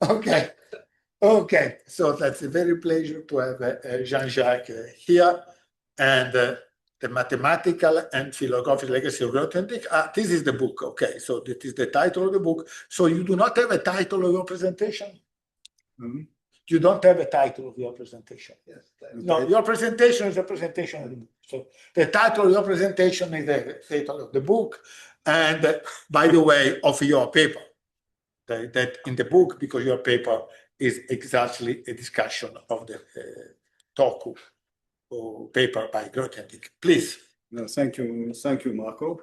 Okay. Okay. So that's a very pleasure to have Jean-Jacques here. And the mathematical and philosophical legacy of Grothendieck. This is the book. Okay. So that is the title of the book. So you do not have a title of your presentation? Mm-hmm. You don't have a title of your presentation. Yes. No, your presentation is a presentation of the book. So the title of your presentation is the title of the book, and by the way, of your paper. That in the book, because your paper is exactly a discussion of the Toku paper by Grothendieck. Please. No, thank you, Marco.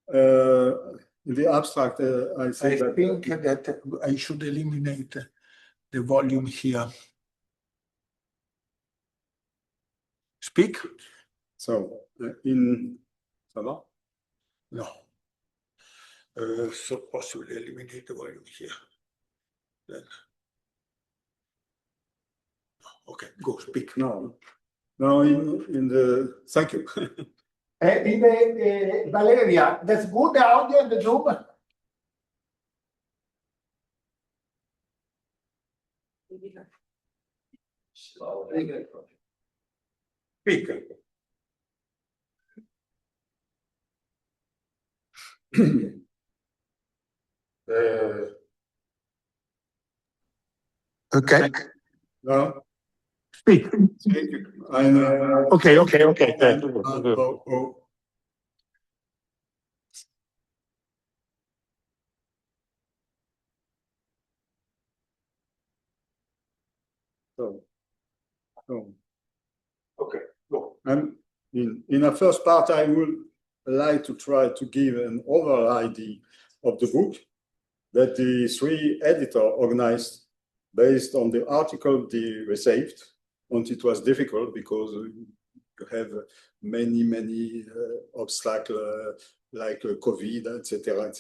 In the abstract, I think that I should eliminate the volume here. Speak. So, ça va? No. So possibly eliminate the volume here. Then. Okay, go speak. No, in the, thank you. In the Valeria, that's good, the audio in the Zoom. Speak. Okay. No. Speak. Okay. Okay, go. And in the first part, I would like to try to give an overall idea of the book that the three editors organized based on the article they received. And it was difficult because you have many obstacles like COVID, etc.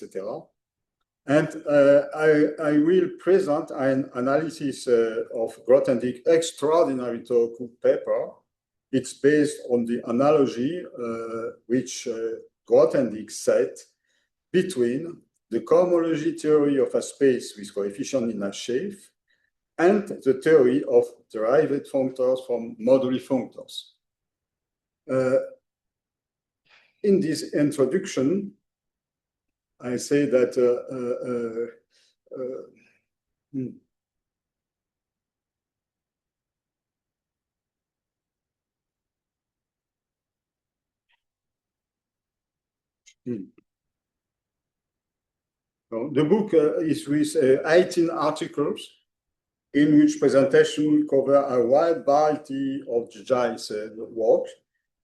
And I will present an analysis of Grothendieck's extraordinary Toku paper. It's based on the analogy which Grothendieck set between the cohomology theory of a space with coefficient in a shape and the theory of derived functors from moduli functors. In this introduction, I say that the book is with 18 articles in which presentation cover a wide variety of Jean-Jacques' work.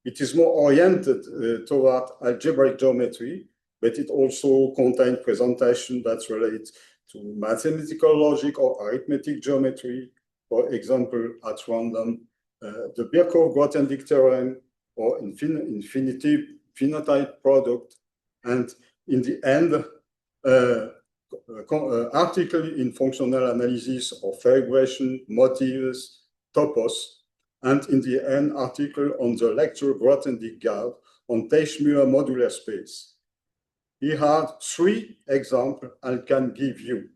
It is more oriented toward algebraic geometry, but it also contains presentation that relates to mathematical logic or arithmetic geometry, for example, at random, the Birkhoff-Grothendieck theorem, or finite product, and in the end, article in functional analysis of regression, motives, topos, and in the end, article on the lecture Grothendieck guide on Teichmüller modular space. He had 3 examples I can give you.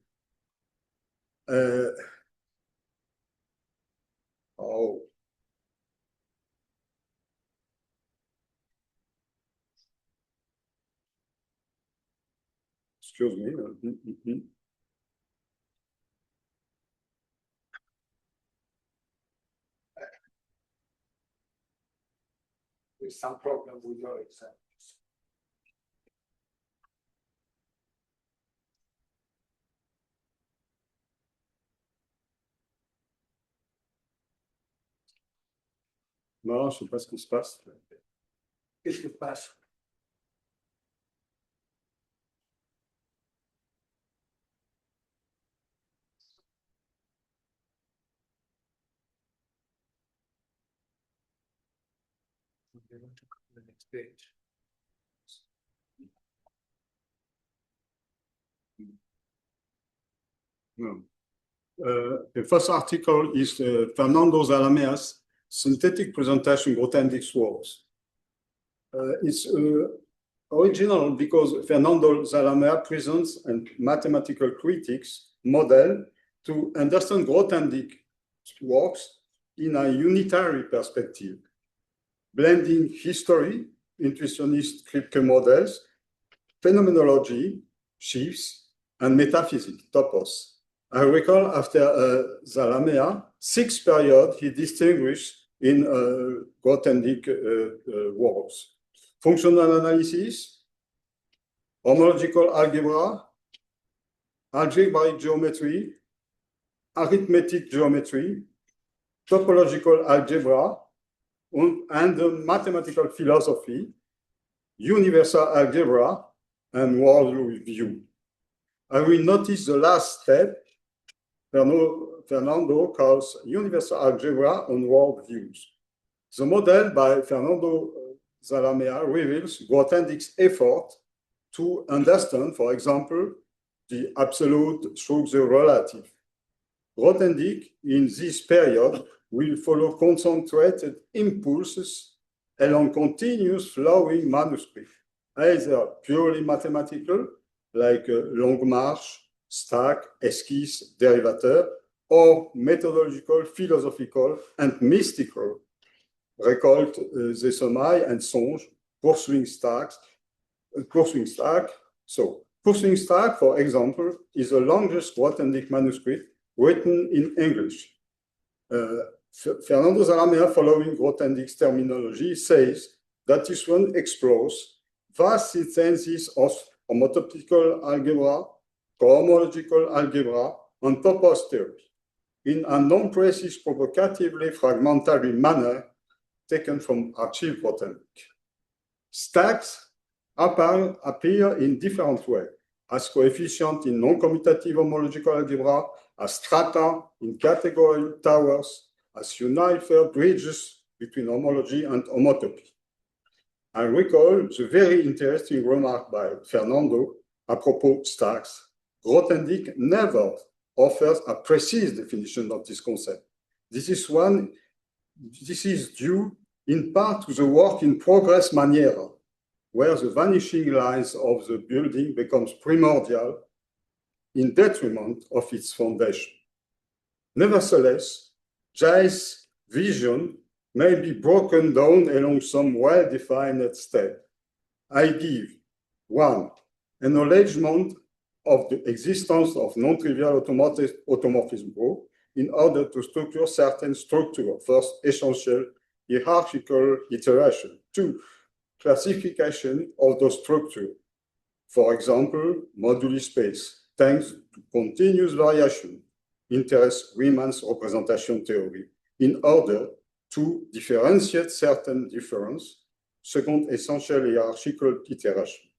Excuse me. There's some problem with your examples. Non, je ne sais pas ce qui se passe. Qu'est-ce qui se passe? The next page. No. The first article is Fernando Zalamea's synthetic presentation Grothendieck's works. It's original because Fernando Zalamea presents a mathematical critics model to understand Grothendieck's works in a unitary perspective, blending history, intuitionist Kripke models, phenomenology, shifts, and metaphysics, topos. I recall after Zalamea, 6 periods he distinguished in Grothendieck works. Functional analysis, homological algebra, algebraic geometry, arithmetic geometry, topological algebra, and mathematical philosophy, universal algebra, and worldview. I will notice the last step, Fernando calls universal algebra on worldviews. The model by Fernando Zalamea reveals Grothendieck's effort to understand, for example, the absolute through the relative. Grothendieck, in this period, will follow concentrated impulses along continuous flowing manuscripts, either purely mathematical, like long march, stack, esquisse, derivateur, or methodological, philosophical, and mystical, recalled the Sommeil and Songe, pursuing stack. So, pursuing stack, for example, is the longest Grothendieck manuscript written in English. Fernando Zalamea, following Grothendieck's terminology, says that this one explores vast synthesis of homotoptical algebra, cohomological algebra, and topos theory in a non-precise, provocatively fragmentary manner taken from Archive Grothendieck. Stacks appear in different ways, as coefficient in non-commutative homological algebra, as strata in category towers, as unifier bridges between homology and homotopy. I recall the very interesting remark by Fernando apropos stacks. Grothendieck never offers a precise definition of this concept. This is due in part to the work in progress maniera, where the vanishing lines of the building becomes primordial in detriment of its foundation. Nevertheless, Jai's vision may be broken down along some well-defined steps. I give 1, acknowledgement of the existence of non-trivial automorphism group in order to structure certain structure. First, essential hierarchical iteration. 2, classification of the structure. For example, moduli space, thanks to continuous variation, interest Riemann's representation theory, in order to differentiate certain difference. Second, essential hierarchical iteration.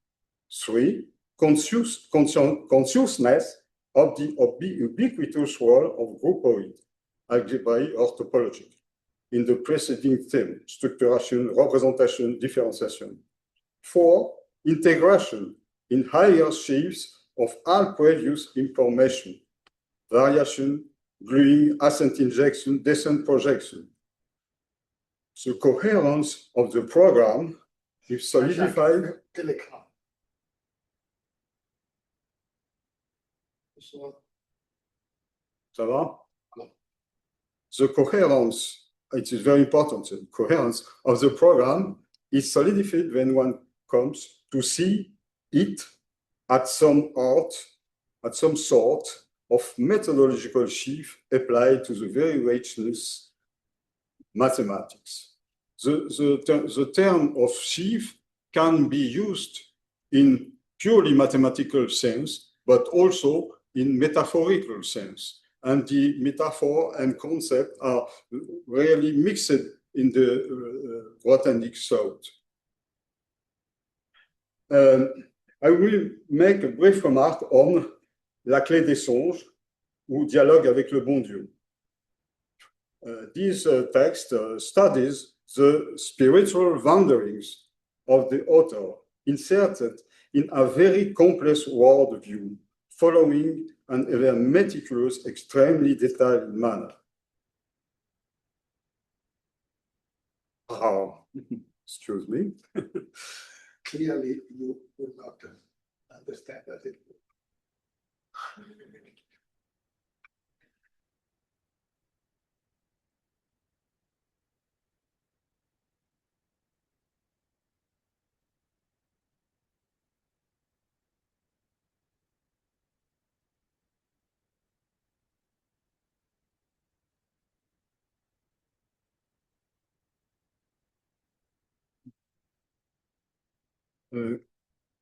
3, consciousness of the ubiquitous role of groupoid, algebraic or topologic, in the preceding theme, structuration, representation, differentiation. 4, integration in higher shapes of all previous information, variation, gluing, ascent injection, descent projection. The coherence of the program is solidified. Ça va? The coherence, it is very important, the coherence of the program is solidified when one comes to see it at some sort of methodological shift applied to the very richness mathematics. The term of shift can be used in purely mathematical sense, but also in metaphorical sense. And the metaphor and concept are really mixed in the Grothendieck thought. I will make a brief remark on La clé des songes, ou dialogue avec le bon Dieu. This text studies the spiritual wanderings of the author, inserted in a very complex worldview, following an very meticulous, extremely detailed manner. Excuse me. Clearly, you will not understand that.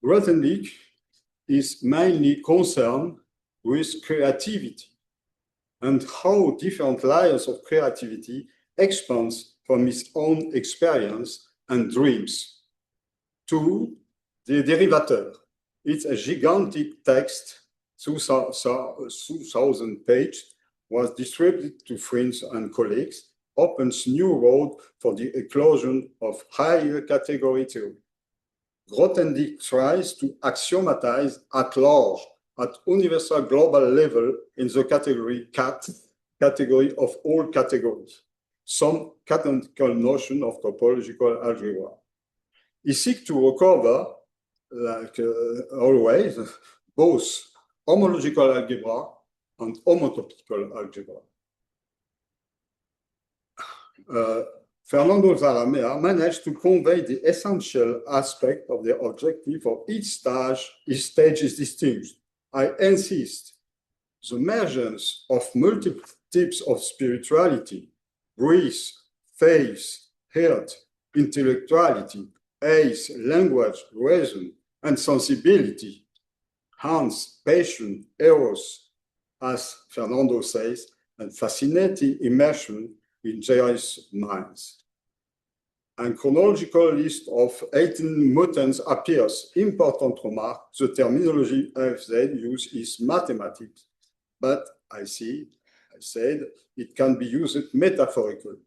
Grothendieck is mainly concerned with creativity and how different layers of creativity expands from his own experience and dreams. To the Derivateur. It's a gigantic text, 2,000 pages, was distributed to friends and colleagues, opens new road for the eclosion of higher category theory. Grothendieck tries to axiomatize at large, at universal global level in the category of all categories, some canonical notion of topological algebra. He seeks to recover, like always, both homological algebra and homotopical algebra. Fernando Zalamea managed to convey the essential aspect of the objective of each stage. Each stage is distinct. I insist, the emergence of multiple types of spirituality, grace, faith, heart, intellectuality, ace, language, reason, and sensibility, hence patience, eros, as Fernando says, and fascinating immersion in various minds. A chronological list of 18 mutants appears. Important remark, the terminology FZ used is mathematics, but I said, it can be used metaphorically.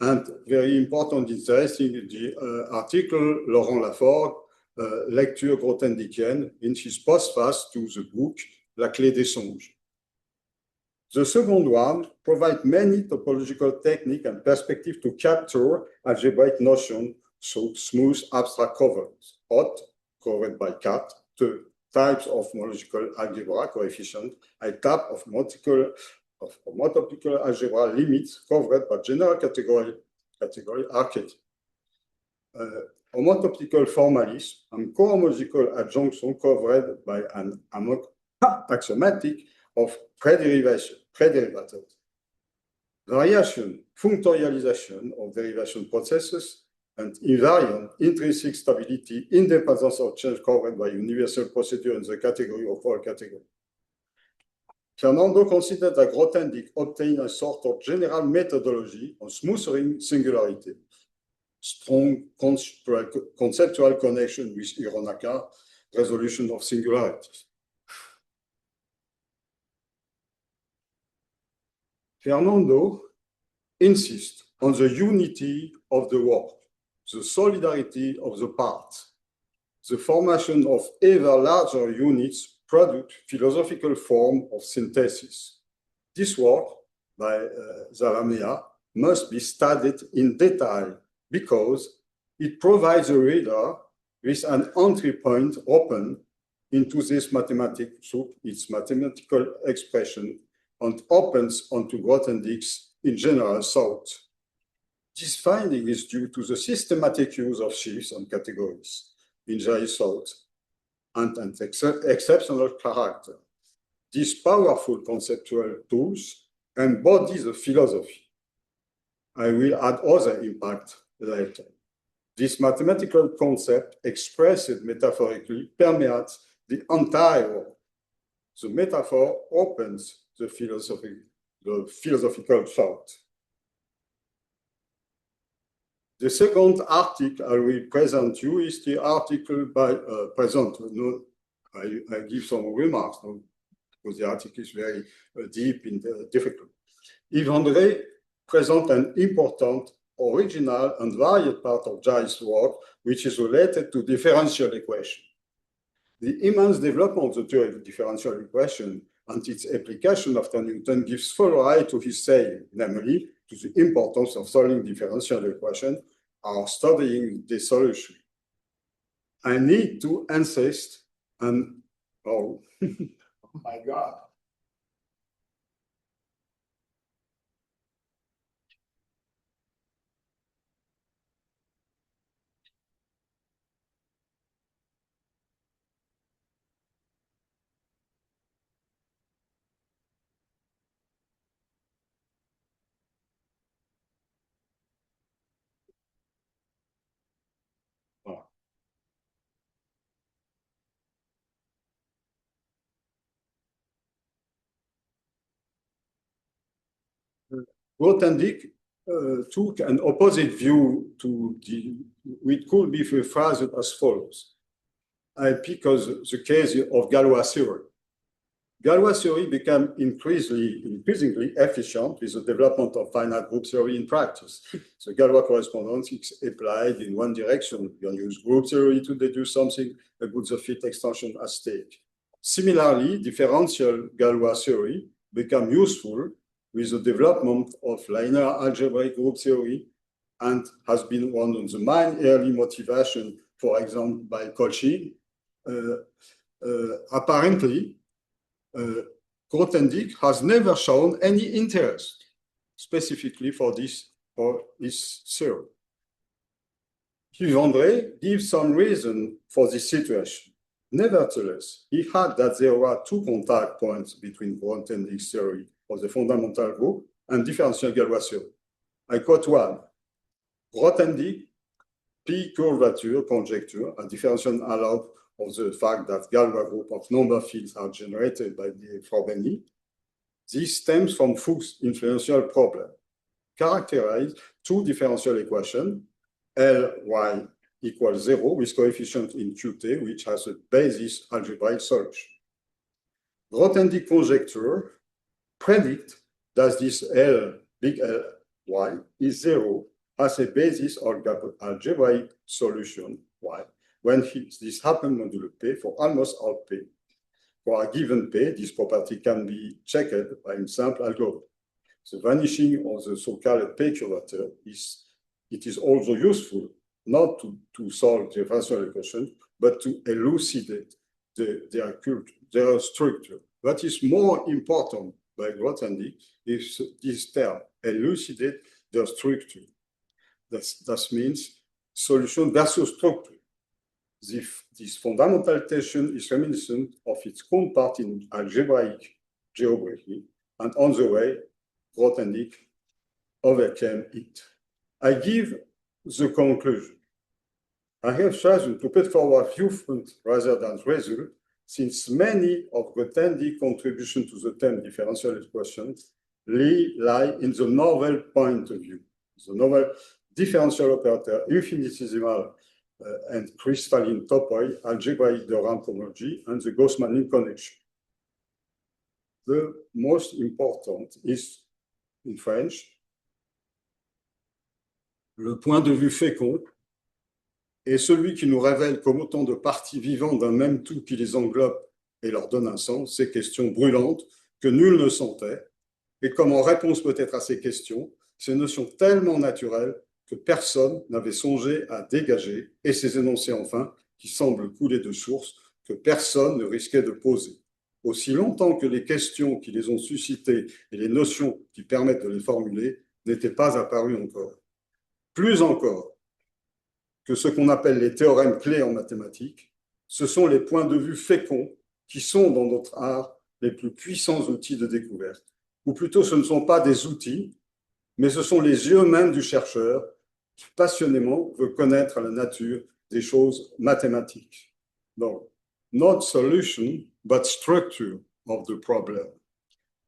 And very important, interesting, the article, Laurent Lafort, Lecture grothendiekienne, in his postface to the book, La Clé des Songes. The second one provides many topological techniques and perspectives to capture algebraic notions, so smooth abstract covers, hot, covered by cat, two types of homological algebra coefficient, a type of homotopical algebra limits covered by general category archetype. Homotopical formalism and cohomological adjunction covered by an axiomatic of prederivative. Variation, functorialization of derivation processes, and invariant intrinsic stability, independence of change covered by universal procedure in the category of all categories. Fernando considered that Grothendieck obtained a sort of general methodology on smoothing singularity, strong conceptual connection with Hironaka, resolution of singularities. Fernando insists on the unity of the work, the solidarity of the parts, the formation of ever larger units product philosophical form of synthesis. This work by Zalamea must be studied in detail because it provides a reader with an entry point open into this mathematics through its mathematical expression and opens onto Grothendieck's in general thought. This finding is due to the systematic use of shifts and categories in general thought and an exceptional character. These powerful conceptual tools embody the philosophy. I will add other impact later. This mathematical concept, expressed metaphorically, permeates the entire work. The metaphor opens the philosophical thought. The second article I will present you is the article by I give some remarks because the article is very deep and difficult. Yves André presents an important, original, and varied part of Giles' work, which is related to differential equation. The immense development of the theory of differential equation and its application after Newton gives full right to his saying, namely to the importance of solving differential equation or studying the solution. I need to insist on, oh my God. Grothendieck took an opposite view to it could be rephrased as follows. I pick the case of Galois theory. Galois theory became increasingly efficient with the development of finite group theory in practice. The Galois correspondence is applied in one direction. You can use group theory to deduce something about the fit extension at stake. Similarly, differential Galois theory became useful with the development of linear algebraic group theory and has been one of the main early motivation, for example, by Cauchy. Apparently, Grothendieck has never shown any interest specifically for this theory. Vendré gives some reason for this situation. Nevertheless, he had that there were two contact points between Grothendieck's theory of the fundamental group and differential Galois theory. I quote one. Grothendieck P curvature conjecture, a differential allowed of the fact that Galois group of number fields are generated by the Frobenius. This stems from Fuchs' influential problem. Characterize two differential equations, Ly equals 0 with coefficient in Qt, which has a basis algebraic solution. Grothendieck conjecture predict that this big Ly is 0 has a basis algebraic solution Y when this happens modulo P for almost all P. For a given P, this property can be checked by a simple algorithm. The vanishing of the so-called P curvature is also useful not to solve the differential equation, but to elucidate their structure. What is more important by Grothendieck is this term, elucidate their structure. That means solution versus structure. This fundamental tension is reminiscent of its counterpart in algebraic geometry, and on the way, Grothendieck overcame it. I give the conclusion. I have chosen to put forward viewpoint rather than result, since many of Grothendieck's contributions to the term differential equations lie in the novel point of view. The novel differential operator, infinitesimal and crystalline topoi, algebraic de Rham homology, and the Gauss-Manning connection. The most important is, in French, le point de vue fécond est celui qui nous révèle comme autant de parties vivantes d'un même tout qui les englobe et leur donne un sens, ces questions brûlantes que nul ne sentait, et comme en réponse peut-être à ces questions, ces notions tellement naturelles que personne n'avait songé à dégager, et ces énoncés enfin, qui semblent couler de source, que personne ne risquait de poser. Aussi longtemps que les questions qui les ont suscitées et les notions qui permettent de les formuler n'étaient pas apparues encore. Plus encore que ce qu'on appelle les théorèmes clés en mathématiques, ce sont les points de vue féconds qui sont dans notre art les plus puissants outils de découverte. Ou plutôt, ce ne sont pas des outils, mais ce sont les yeux mêmes du chercheur qui passionnément veut connaître la nature des choses mathématiques. Donc, not solution, but structure of the problem.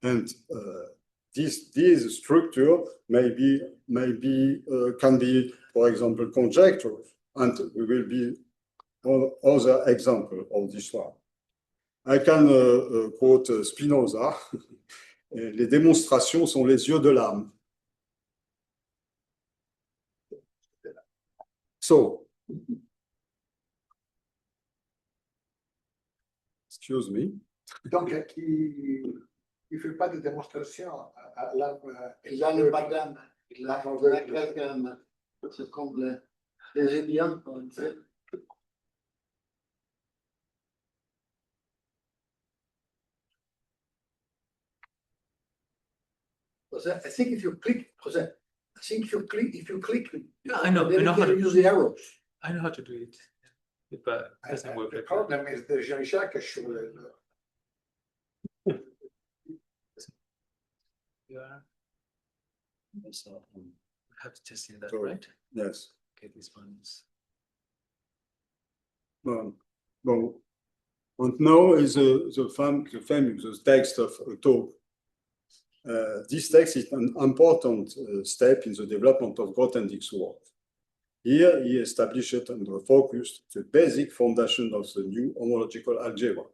And this structure can be, for example, conjectures, and we will be other example of this one. I can quote Spinoza, les démonstrations sont les yeux de l'âme. So, excuse me. Donc, il ne fait pas de démonstration à l'âme. Il a le bagame, il a quelqu'un, c'est comme les Indiens, on fait. I think if you click, Jose, I think if you click, yeah, I know how to use the arrows. I know how to do it, but it doesn't work. The problem is the Jean-Jacques Szczeciniarz. Yeah. So we have to just see that, So, right? Yes. Okay, this one is. Bon. And now is the famous text of a talk This text is an important step in the development of Grothendieck's work. Here, he established and focused the basic foundation of the new homological algebra.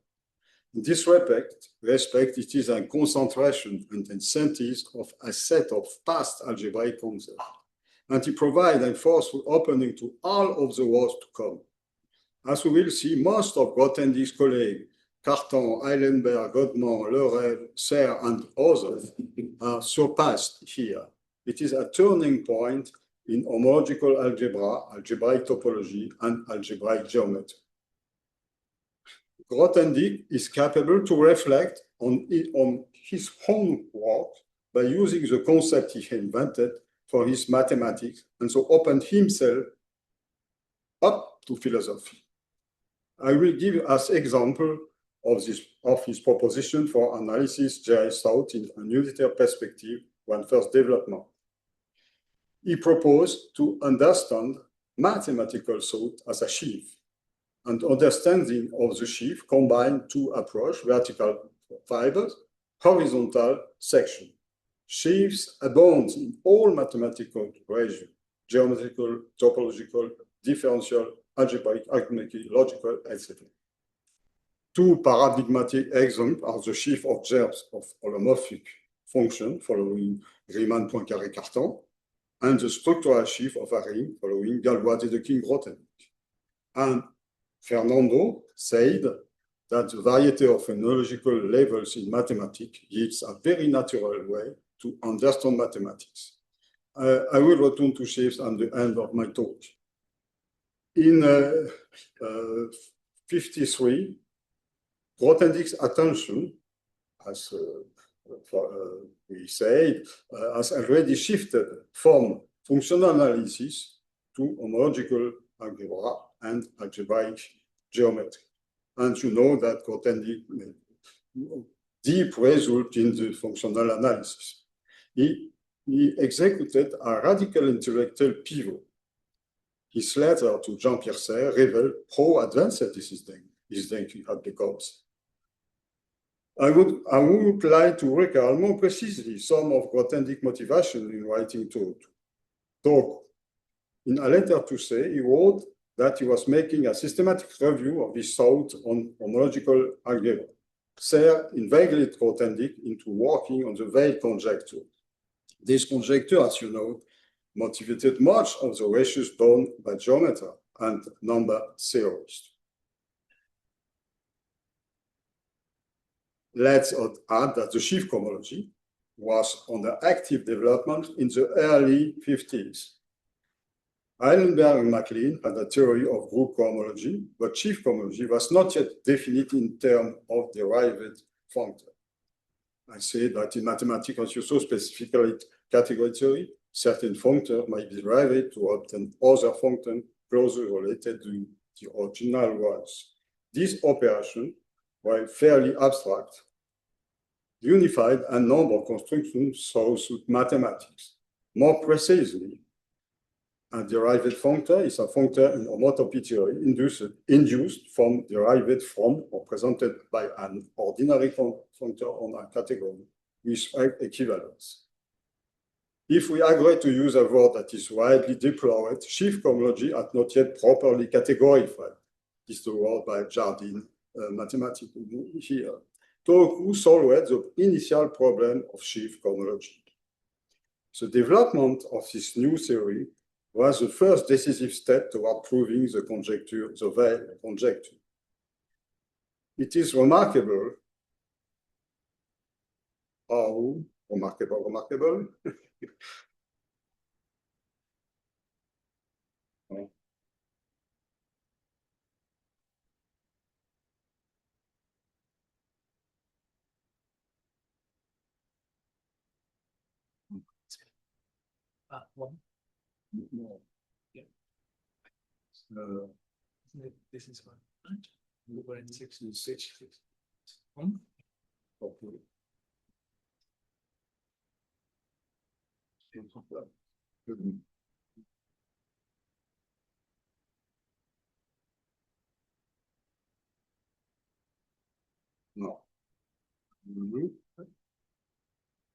In this respect, it is a concentration and a synthesis of a set of past algebraic concepts, and it provides a forceful opening to all of the works to come. As we will see, most of Grothendieck's colleagues, Cartan, Eilenberg, Godman, Lerel, Serre, and others, are surpassed here. It is a turning point in homological algebra, algebraic topology, and algebraic geometry. Grothendieck is capable to reflect on his own work by using the concept he invented for his mathematics, and so opened himself up to philosophy. I will give as example of his proposition for analysis J.S. thought in a unitary perspective when first development. He proposed to understand mathematical thought as a sheaf, and understanding of the sheaf combined two approaches: vertical fibers, horizontal section. Sheaves abound in all mathematical regions: geometrical, topological, differential, algebraic, arithmetic, logical, etc. Two paradigmatic examples are the sheaf of germs of holomorphic function following Riemann, Poincaré, Cartan, and the structural sheaf of a ring following Galois, Dedekind, Grothendieck. And Fernando said that the variety of phonological levels in mathematics gives a very natural way to understand mathematics. I will return to sheaves at the end of my talk. In 1953, Grothendieck's attention, as we said, has already shifted from functional analysis to homological algebra and algebraic geometry. And you know that Grothendieck made deep result in the functional analysis. He executed a radical intellectual pivot. His letter to Jean-Pierre Serre revealed how advanced his thinking had become. I would like to recall more precisely some of Grothendieck's motivation in writing to In a letter to Say, he wrote that he was making a systematic review of his thought on homological algebra. Serre invited Grothendieck into working on the Weil conjecture. This conjecture, as you know, motivated much of the research done by geometry and number theorists. Let's add that the sheaf cohomology was under active development in the early 50s. Eilenberg and MacLean had a theory of group cohomology, but sheaf cohomology was not yet definite in terms of derived function. I say that in mathematics, as you saw specifically category theory, certain functions might be derived to obtain other functions closely related to the original ones. This operation, while fairly abstract, unified a number of constructions through mathematics. More precisely, a derived function is a function in homotopy theory induced from, derived from, or presented by an ordinary function on a category with equivalence. If we agree to use a word that is widely deployed, sheaf cohomology has not yet properly categorized. This is the word by Jardine mathematics here. Who solved the initial problem of sheaf cohomology. The development of this new theory was the first decisive step toward proving the conjecture, the Weil conjecture. It is remarkable how remarkable. One. No. Yeah. This is one, right? We're in 66. One. Okay. No.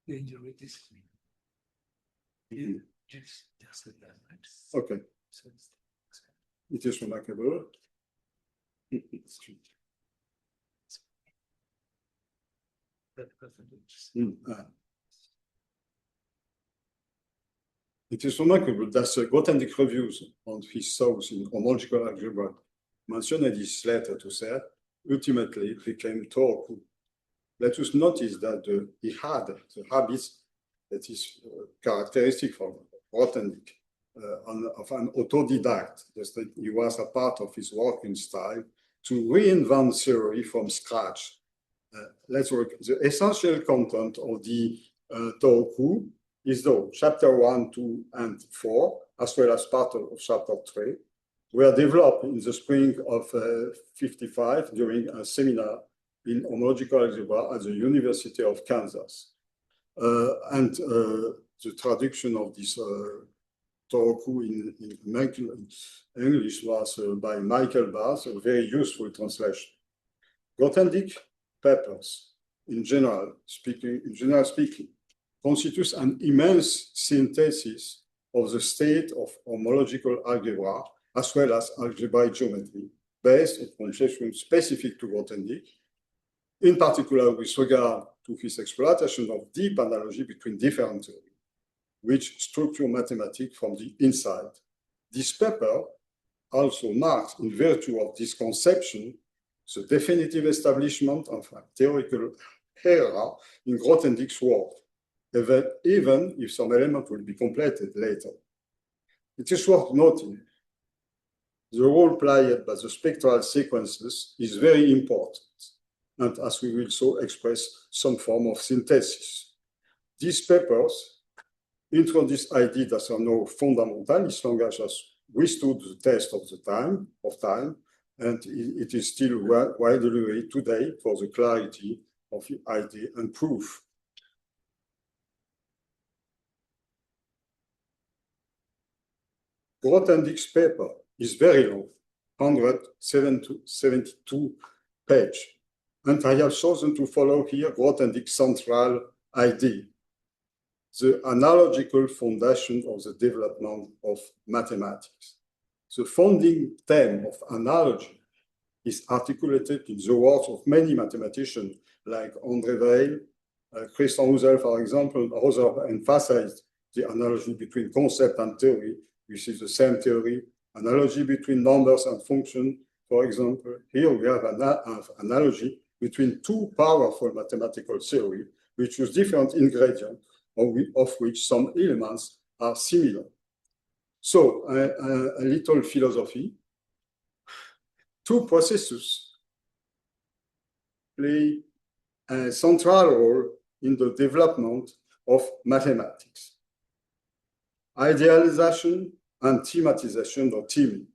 Did you read this? Just said that, right? Okay, So it's- it is remarkable. It is remarkable that the Grothendieck reviews on his thoughts in homological algebra mentioned in his letter to say ultimately became Torku. Let us notice that he had the habits that is characteristic for Grothendieck of an autodidact. Just that he was a part of his working style to reinvent theory from scratch. Let's work. The essential content of the Torku is though chapter 1, 2, and 4, as well as part of chapter 3, were developed in the spring of 55 during a seminar in homological algebra at the University of Kansas. The traduction of this Torku in English was by Michael Bass, a very useful translation. Grothendieck papers, in general speaking, constitutes an immense synthesis of the state of homological algebra as well as algebraic geometry, based on conceptions specific to Grothendieck, in particular with regard to his exploitation of deep analogy between different theories, which structure mathematics from the inside. This paper also marks, in virtue of this conception, the definitive establishment of a theoretical era in Grothendieck's work, even if some element will be completed later. It is worth noting the role played by the spectral sequences is very important, and as we will so express some form of synthesis. These papers introduce ideas that are now fundamental as long as withstood the test of time, and it is still widely read today for the clarity of the idea and proof. Grothendieck's paper is very long, 172 pages, and I have chosen to follow here Grothendieck's central idea, the analogical foundation of the development of mathematics. The founding theme of analogy is articulated in the words of many mathematicians like André Weil, Christian Husserl, for example. Husserl emphasized the analogy between concept and theory, which is the same theory. Analogy between numbers and functions, for example. Here we have an analogy between two powerful mathematical theories, which use different ingredients, of which some elements are similar. So, a little philosophy. Two processes play a central role in the development of mathematics: idealization and thematization or theming.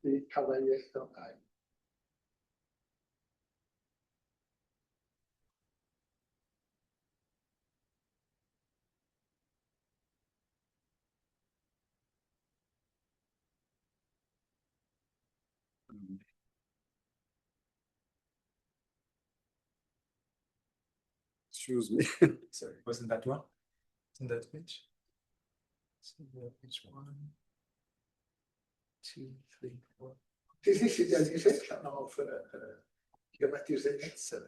The Cavalier sometime. Excuse me. Sorry, wasn't that one? Isn't that page? Page 1, 2, 3, 4. This is the section of schematization.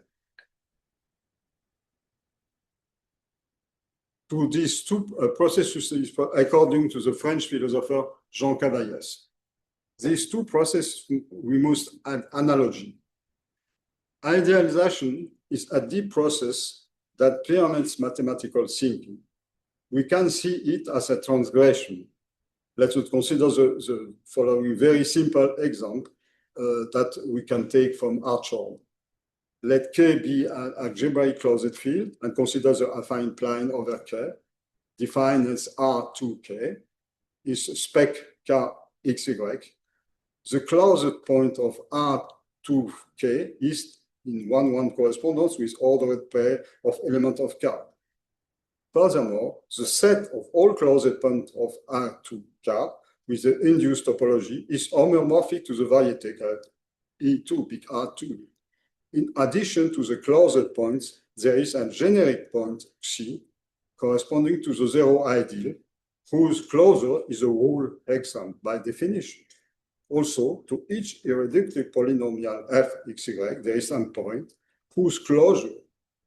To these two processes, according to the French philosopher Jean Cavaillès. These two processes, we must add analogy. Idealization is a deep process that permeates mathematical thinking. We can see it as a transgression. Let's consider the following very simple example that we can take from Archon. Let K be an algebraic closed field and consider the affine plane over K, defined as R2K, is spec KXY. The closed point of R2K is in 1-1 correspondence with ordered pair of elements of K. Furthermore, the set of all closed points of R2K with the induced topology is homomorphic to the variety called E2, big R2. In addition to the closed points, there is a generic point C corresponding to the zero ideal, whose closure is a whole exam by definition. Also, to each irreducible polynomial fxy, there is a point whose closure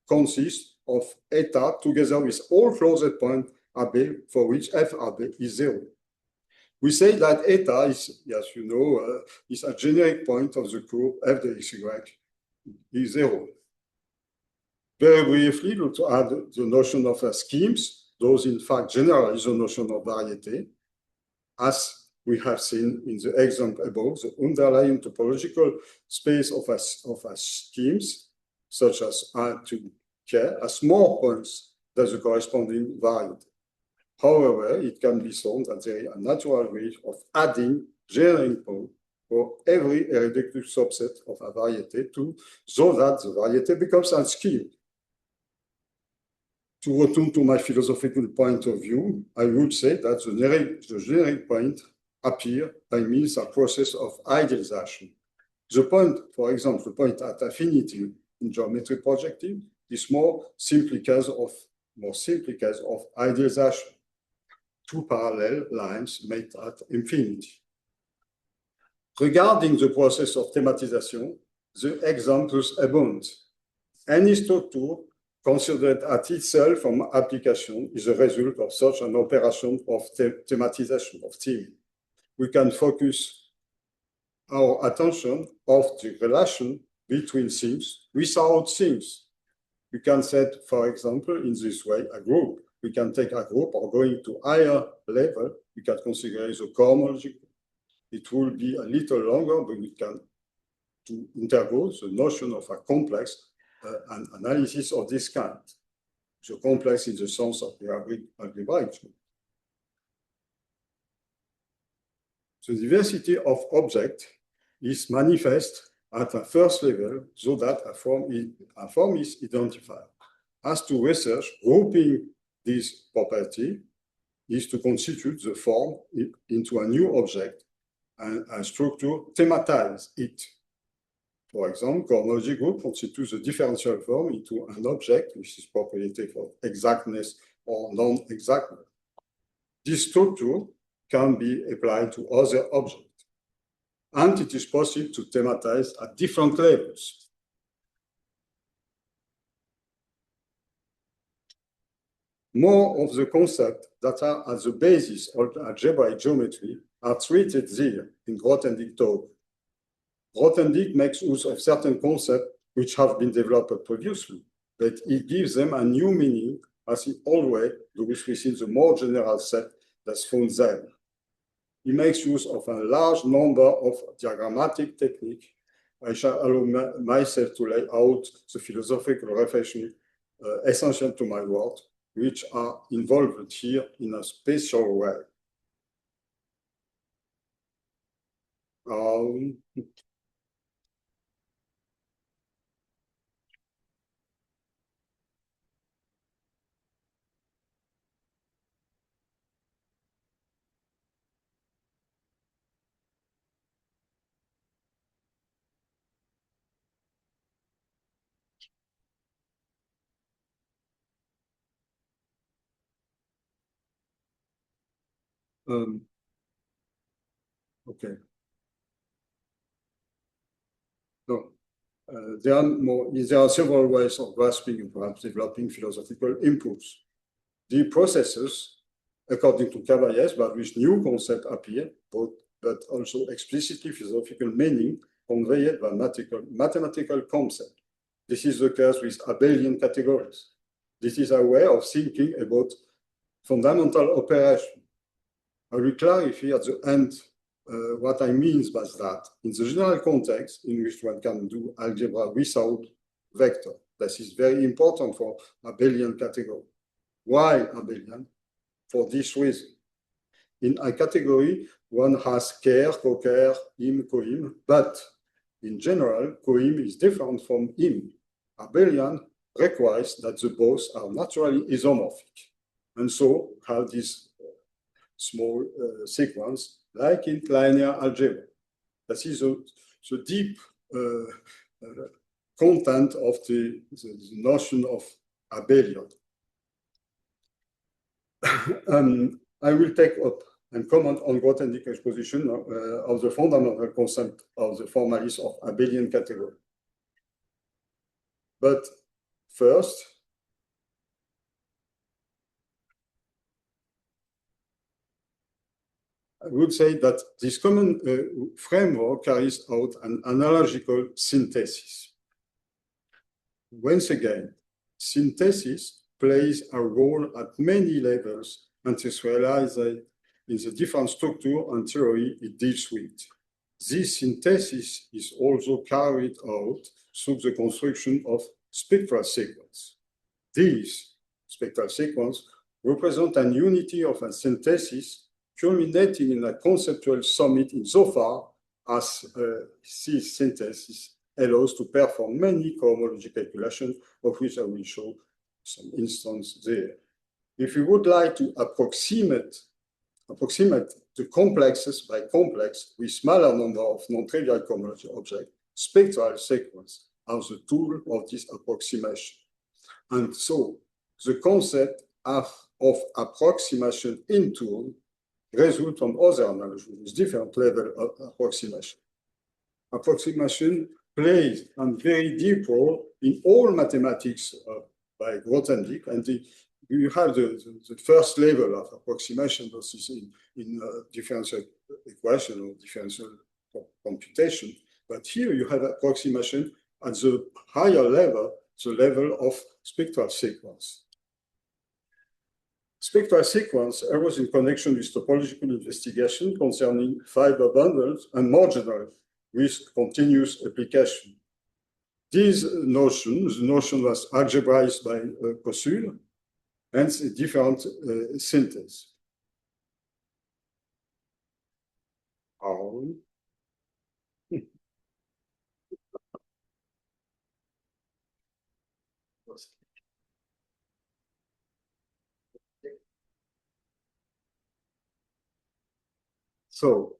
consists of eta together with all closed points AB for which FAB is zero. We say that eta is, as you know, is a generic point of the curve f the xy is zero. Very briefly, to add the notion of schemes, those in fact generalize the notion of variety, as we have seen in the example above, the underlying topological space of a schemes, such as R to K, has more points than the corresponding variety. However, it can be shown that there is a natural way of adding generic points for every irreducible subset of a variety so that the variety becomes a scheme. To return to my philosophical point of view, I would say that the generic point appear by means of process of idealization. The point, for example, the point at affinity in geometry projective is more simply case of idealization. Two parallel lines made at infinity. Regarding the process of thematization, the examples abound. Any structure considered at itself from application is a result of such an operation of thematization, of theme. We can focus our attention of the relation between themes without themes. We can set, for example, in this way, a group. We can take a group or going to higher level, we can consider the cohomology. It will be a little longer, but we can to interpose the notion of a complex an analysis of this kind. So complex in the sense of the algebraic. The diversity of objects is manifest at a first level so that a form is identified. As to research, grouping this property is to constitute the form into a new object and a structure thematize it. For example, cohomology group constitutes a differential form into an object, which is property for exactness or non-exactness. This structure can be applied to other objects, and it is possible to thematize at different levels. More of the concepts that are at the basis of algebraic geometry are treated there in Grothendieck talk. Grothendieck makes use of certain concepts which have been developed previously, but he gives them a new meaning as he always does within the more general set that's found there. He makes use of a large number of diagrammatic techniques. I shall allow myself to lay out the philosophical reflection essential to my work, which are involved here in a special way. Okay. So there are several ways of grasping and perhaps developing philosophical impulse. The processes, according to Cavaillés, by which new concepts appear, but also explicitly philosophical meaning conveyed by mathematical concepts. This is the case with abelian categories. This is a way of thinking about fundamental operation. I will clarify at the end what I mean by that. In the general context in which one can do algebra without vector, this is very important for abelian category. Why abelian? For this reason. In a category, one has Kerr, co-Kerr, im, co-im, but in general, co-im is different from im. Abelian requires that the both are naturally isomorphic, and so have this small sequence like in linear algebra. That is the deep content of the notion of abelian. I will take up and comment on Grothendieck exposition of the fundamental concept of the formalism of abelian category. But first, I would say that this common framework carries out an analogical synthesis. Once again, synthesis plays a role at many levels and is realized in the different structure and theory it deals with. This synthesis is also carried out through the construction of spectral sequence. These spectral sequences represent an unity of a synthesis culminating in a conceptual summit insofar as this synthesis allows to perform many cohomology calculations, of which I will show some instances there. If we would like to approximate the complexes by complex with smaller number of non-trivial cohomology objects, spectral sequences are the tool of this approximation. And so the concept of approximation in tool results from other analogies with different level of approximation. Approximation plays a very deep role in all mathematics by Grothendieck, and you have the first level of approximation, this is in differential equation or differential computation. But here you have approximation at the higher level, the level of spectral sequence. Spectral sequence arose in connection with topological investigation concerning fiber bundles and marginal with continuous application. This notion, the notion was algebraized by Kosul, hence a different synthesis. So,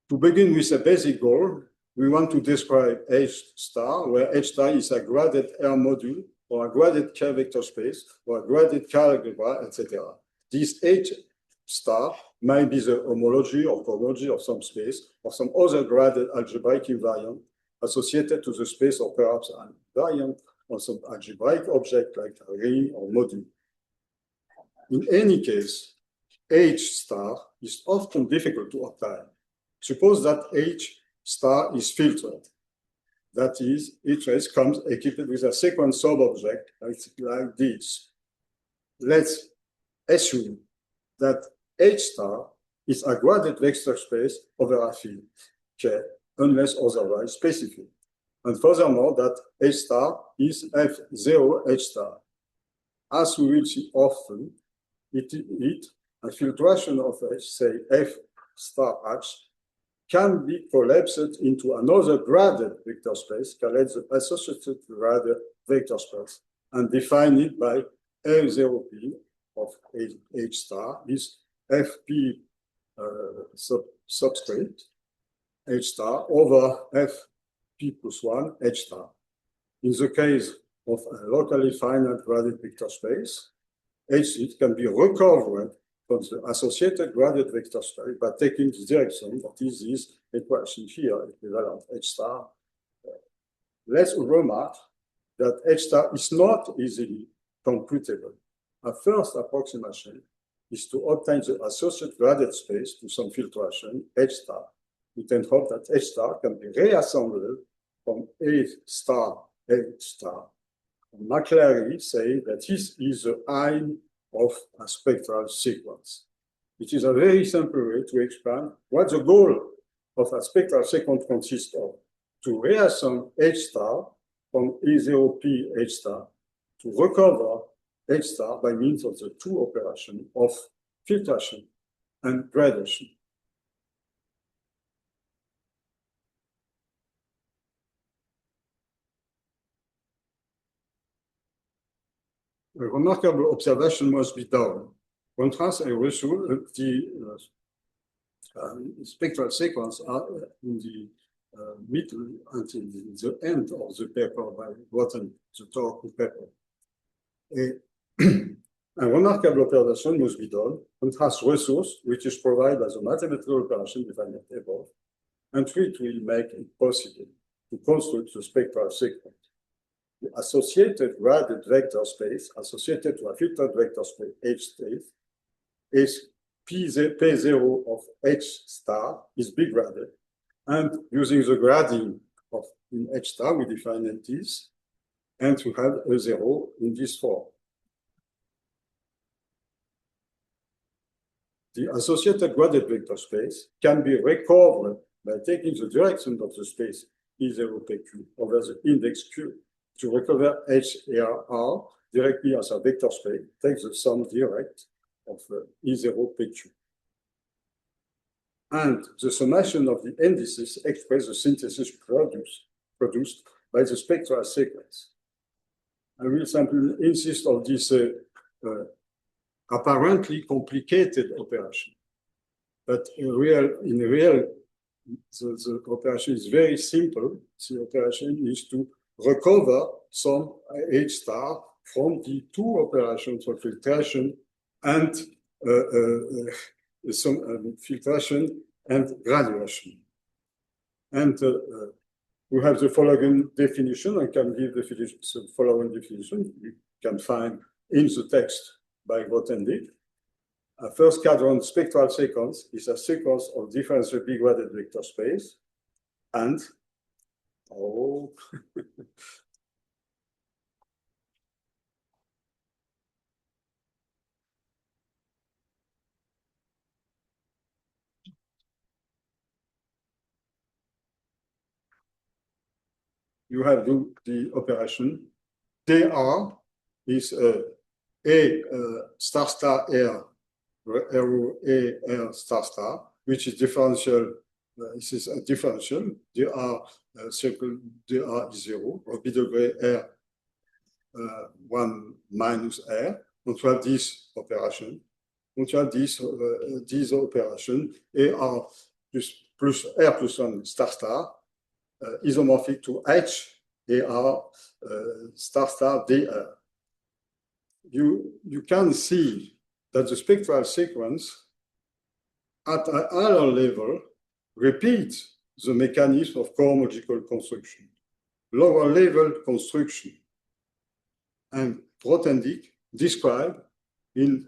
to begin with a basic goal, we want to describe H star, where H star is a graded R module, or a graded K vector space, or a graded K algebra, etc. This H star might be the homology or cohomology of some space, or some other graded algebraic invariant associated to the space, or perhaps an invariant on some algebraic object like a ring or module. In any case, H star is often difficult to obtain. Suppose that H star is filtered. That is, each trace comes equipped with a sequence sub-object like this. Let's assume that H star is a graded vector space over a field K, unless otherwise specified. And furthermore, that H star is F0 H star. As we will see often, a filtration of H, say F star H, can be collapsed into another graded vector space called the associated graded vector space and defined by F0P of H star is FP subscript H star over FP plus 1 H star. In the case of a locally finite graded vector space, H can be recovered from the associated graded vector space by taking the direction that is this equation here, equivalent H star. Let's remark that H star is not easily computable. A first approximation is to obtain the associated graded space to some filtration H star. We can hope that H star can be reassembled from H star H star. Maclary say that this is the aim of a spectral sequence. It is a very simple way to explain what the goal of a spectral sequence consists of: to reassemble H star from E0P H star, to recover H star by means of the two operations of filtration and gradation. A remarkable observation must be done. Contrast and result, the spectral sequence are in the middle until the end of the paper by Grothendieck, the talk paper. A remarkable operation must be done and has resource which is provided by the mathematical operation defined above, and it will make it possible to construct the spectral sequence. The associated graded vector space associated to a filtered vector space H state is P0 of H star is big graded, and using the grading of in H star we define entities, and we have a zero in this form. The associated graded vector space can be recovered by taking the direction of the space E0 PQ over the index Q to recover HAR directly as a vector space, take the sum direct of E0 PQ. And the summation of the indices express the synthesis produced by the spectral sequence. I will simply insist on this apparently complicated operation, but in real, the operation is very simple. The operation is to recover some H star from the two operations of filtration and some filtration and graduation. And we have the following definition. I can give the following definition. You can find in the text by Grothendieck. A first quadrant spectral sequence is a sequence of differential big graded vector space, and you have the operation. DR is A star star R, arrow A R star star, which is differential. This is a differential. DR circle DR is 0, or B degree R 1 minus R. And we have this operation. And we have this operation AR plus R plus 1 star star isomorphic to H AR star star DR. You can see that the spectral sequence at a higher level repeats the mechanism of cohomological construction, lower level construction. And Grothendieck described in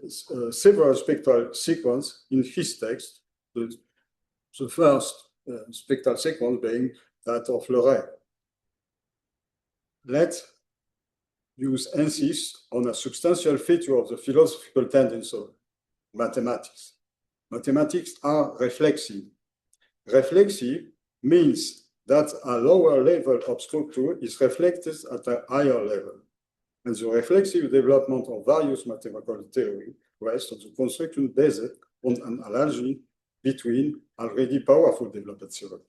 several spectral sequences in his text, the first spectral sequence being that of Leray. Let's use emphasis on a substantial feature of the philosophical tendency of mathematics. Mathematics are reflexive. Reflexive means that a lower level of structure is reflected at a higher level. And the reflexive development of various mathematical theories rests on the construction based on an analogy between already powerful developed theories.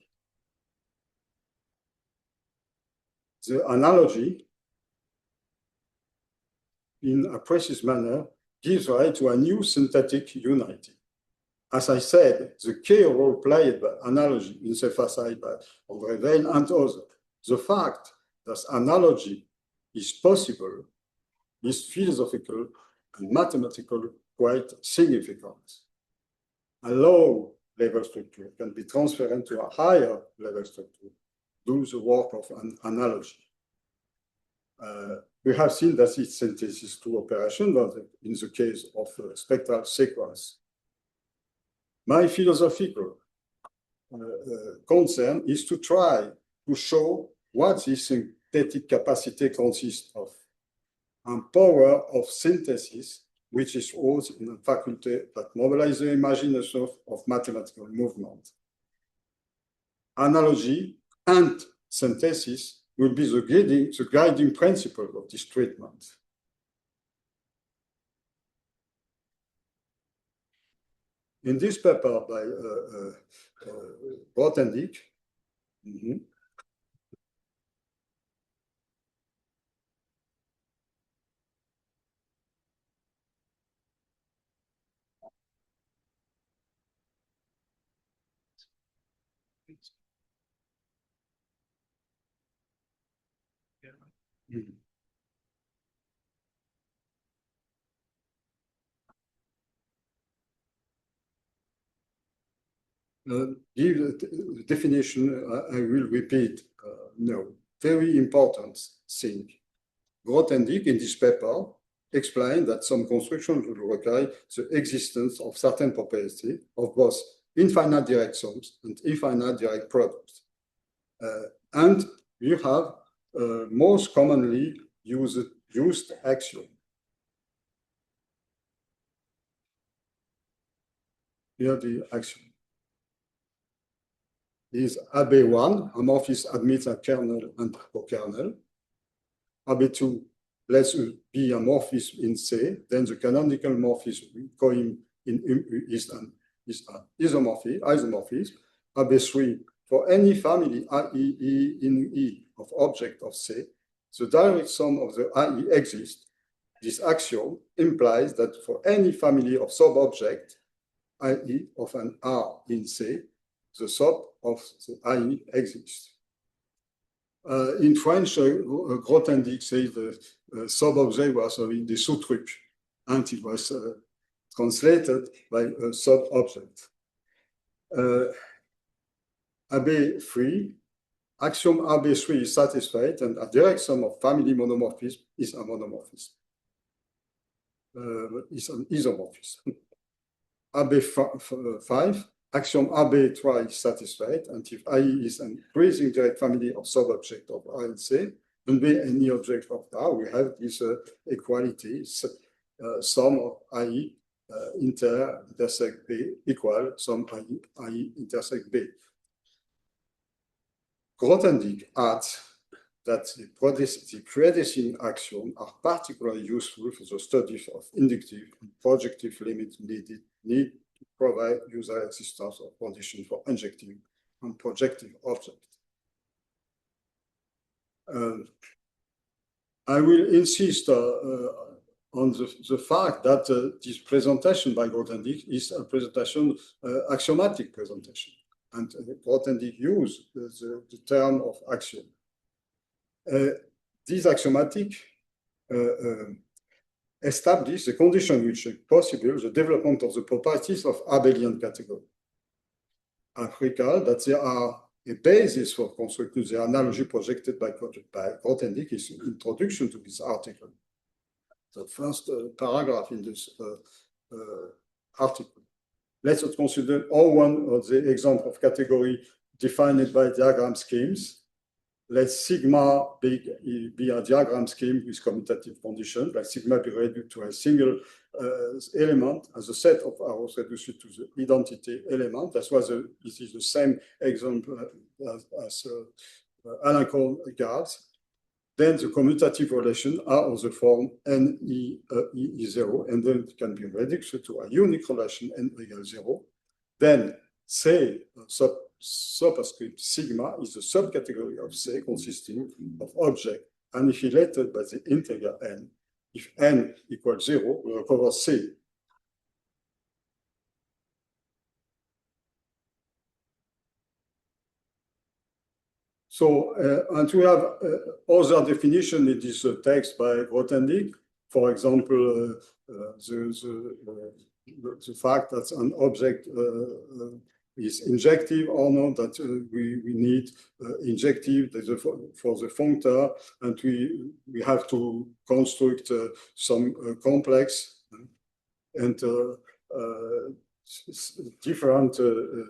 The analogy, in a precise manner, gives rise to a new synthetic unity. As I said, the key role played by analogy in emphasized by André Weil and others. The fact that analogy is possible is philosophical and mathematical quite significant. A low level structure can be transferred into a higher level structure, do the work of an analogy. We have seen that it's synthesis to operation, but in the case of spectral sequence. My philosophical concern is to try to show what this synthetic capacity consists of, and power of synthesis, which is also in a faculty that mobilizes the imagination of mathematical movement. Analogy and synthesis will be the guiding principle of this treatment. In this paper by Grothendieck, Give the definition, I will repeat now. Very important thing. Grothendieck in this paper explained that some constructions will require the existence of certain property of both infinite direct sums and infinite direct products. And you have most commonly used axiom. Here the axiom is AB1, amorphism admits a kernel and cokernel. AB2 lets be a morphism in C, then the canonical morphism coin is an isomorphism. AB3, for any family IE in E of object of C, the direct sum of the IE exists. This axiom implies that for any family of sub-object, i.e. of an R in C, the sub of the IE exists. In French, Grothendieck says the sub-object was the sous-truc, and it was translated by a sub-object. AB3, axiom AB3 is satisfied, and a direct sum of family monomorphism is a monomorphism. Is an isomorphism. AB5, axiom AB3 is satisfied, and if IE is an increasing direct family of sub-object of R and C, and be any object of R, we have this equality, sum of IE intersect B equal sum IE intersect B. Grothendieck adds that the predecessing axioms are particularly useful for the study of inductive and projective limits need to provide user existence of conditions for injective and projective objects. I will insist on the fact that this presentation by Grothendieck is a presentation, axiomatic presentation, and Grothendieck used the term of axiom. This axiomatic establish the condition which make possible the development of the properties of abelian category. I recall that there are a basis for constructing the analogy projected by Grothendieck is an introduction to this article. The first paragraph in this article. Let's consider one of the example of category defined by diagram schemes. Let sigma be a diagram scheme with commutative conditions. Let sigma be reduced to a single element as a set of arrows reduced to the identity element. This is the same example as Alan Cole regards. Then the commutative relations are of the form NE0, and then it can be reduced to a unique relation N equals 0. Then say subscript sigma is a subcategory of C consisting of objects annihilated by the integer n. If n equals 0, we recover C. So, and we have other definition in this text by Grothendieck. For example, the fact that an object is injective or not, that we need injective for the functor, and we have to construct some complex and different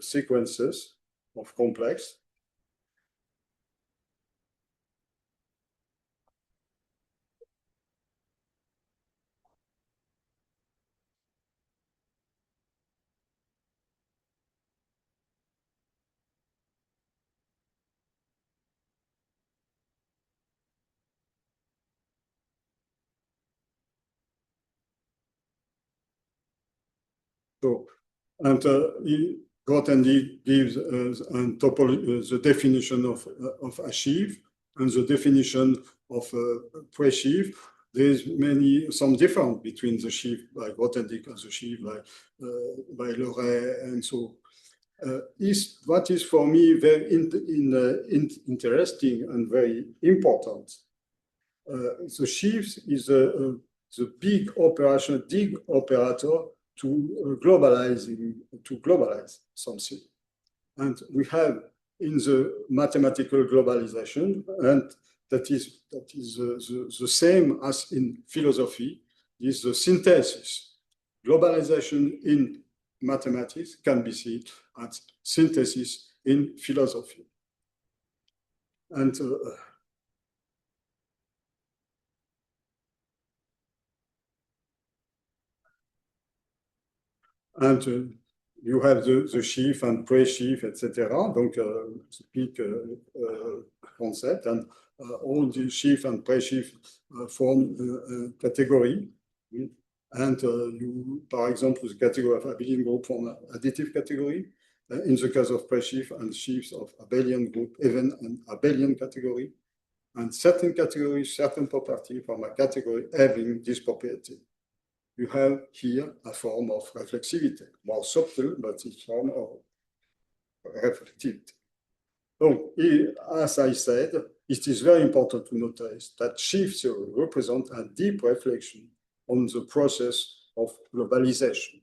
sequences of complex. So, and Grothendieck gives the definition of a sheaf and the definition of pre-sheaf. There's some difference between the sheaf by Grothendieck and the sheaf by Leray, and so what is for me very interesting and very important the sheaf is the big operation, big operator to globalize something. And we have in the mathematical globalization, and that is the same as in philosophy, is the synthesis. Globalization in mathematics can be seen as synthesis in philosophy. And you have the sheaf and pre-sheaf, etc. Donc, the big concept, and all the sheaf and pre-sheaf form a category. And you, for example, the category of abelian group form an additive category. In the case of pre-sheaf and sheaves of abelian group, even an abelian category. And certain categories, certain property from a category having this property. You have here a form of reflexivity, more subtle, but it's a form of reflectivity. So, as I said, it is very important to notice that sheaf theory represents a deep reflection on the process of globalization.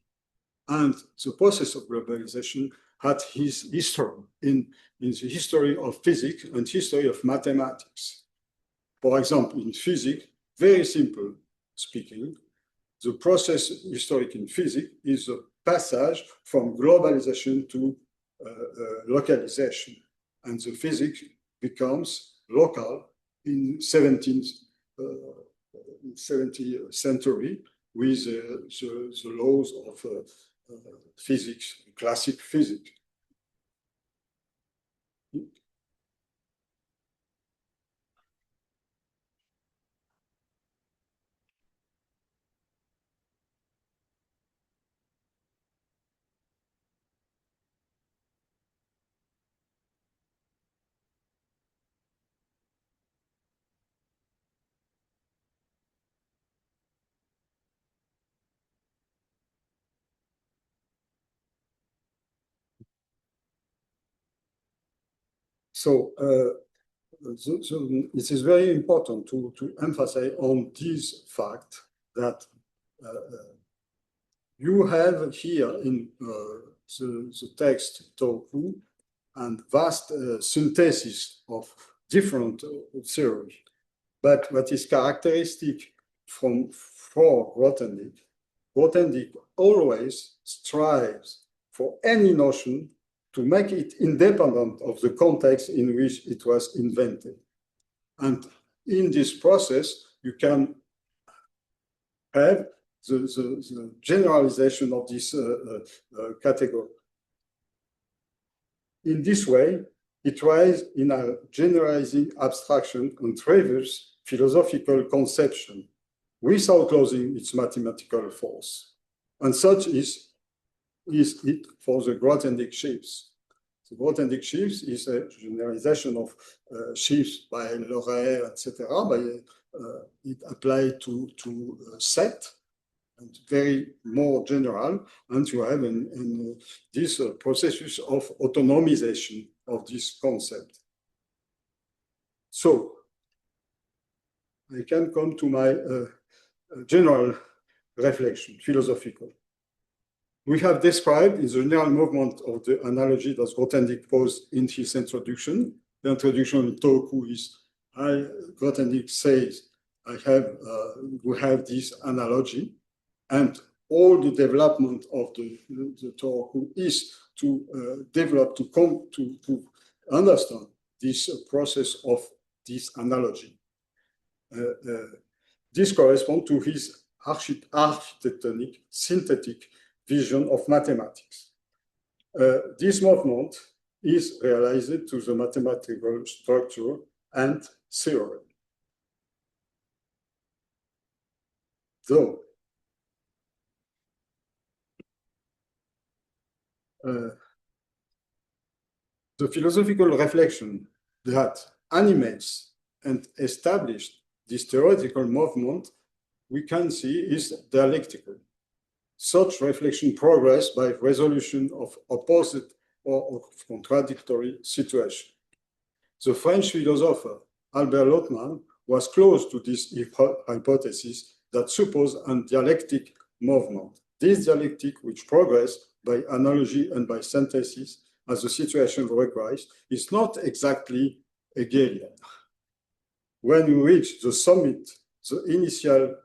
And the process of globalization had his history in the history of physics and history of mathematics. For example, in physics, very simple speaking, the process historic in physics is a passage from globalization to localization. And the physics becomes local in 17th century with the laws of physics, classic physics. So it is very important to emphasize on this fact that you have here in the text Toku and vast synthesis of different theories. But what is characteristic for Grothendieck always strives for any notion to make it independent of the context in which it was invented. And in this process, you can have the generalization of this category. In this way, it tries in a generalizing abstraction and traverses philosophical conception without losing its mathematical force. And such is it for the Grothendieck sheaves. The Grothendieck sheaves is a generalization of sheaves by Lorey, etc. It applied to set, and very more general, and you have in this process of autonomization of this concept. So I can come to my general reflection, philosophical. We have described in the general movement of the analogy that Grothendieck posed in his introduction. The introduction in Toku is, Grothendieck says, we have this analogy, and all the development of the Toku is to develop, to understand this process of this analogy. This corresponds to his architectonic, synthetic vision of mathematics. This movement is realized to the mathematical structure and theory. So, the philosophical reflection that animates and established this theoretical movement, we can see is dialectical. Such reflection progress by resolution of opposite or of contradictory situations. The French philosopher Albert Lotman was close to this hypothesis that suppose a dialectic movement. This dialectic, which progress by analogy and by synthesis, as the situation requires, is not exactly Hegelian. When we reach the summit, the initial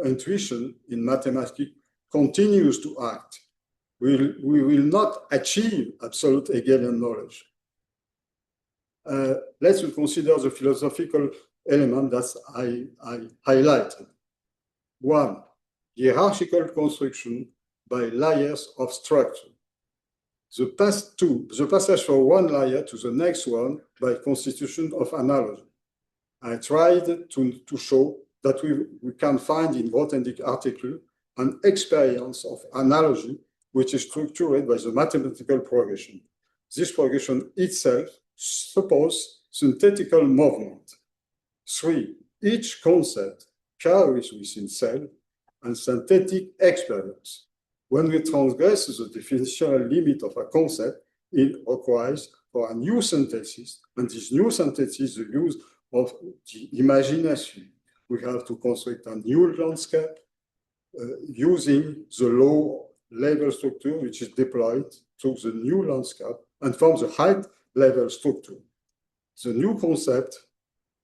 intuition in mathematics continues to act. We will not achieve absolute Hegelian knowledge. Let's consider the philosophical element that I highlighted. One, hierarchical construction by layers of structure. The passage from one layer to the next one by constitution of analogy. I tried to show that we can find in Grothendieck article an experience of analogy which is structured by the mathematical progression. This progression itself supposes synthetical movement. 3, each concept carries within itself a synthetic experience. When we transgress the definitional limit of a concept, it requires for a new synthesis, and this new synthesis is the use of the imagination. We have to construct a new landscape using the low level structure which is deployed to the new landscape and from the high level structure. The new concept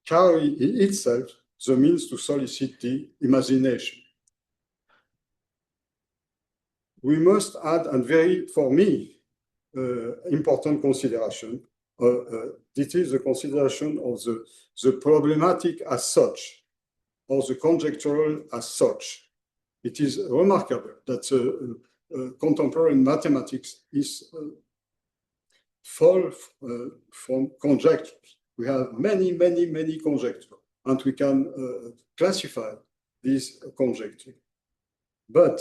carries in itself the means to solicit the imagination. We must add a very, for me, important consideration. This is the consideration of the problematic as such, or the conjectural as such. It is remarkable that contemporary mathematics is full from conjectures. We have many conjectures, and we can classify these conjectures. But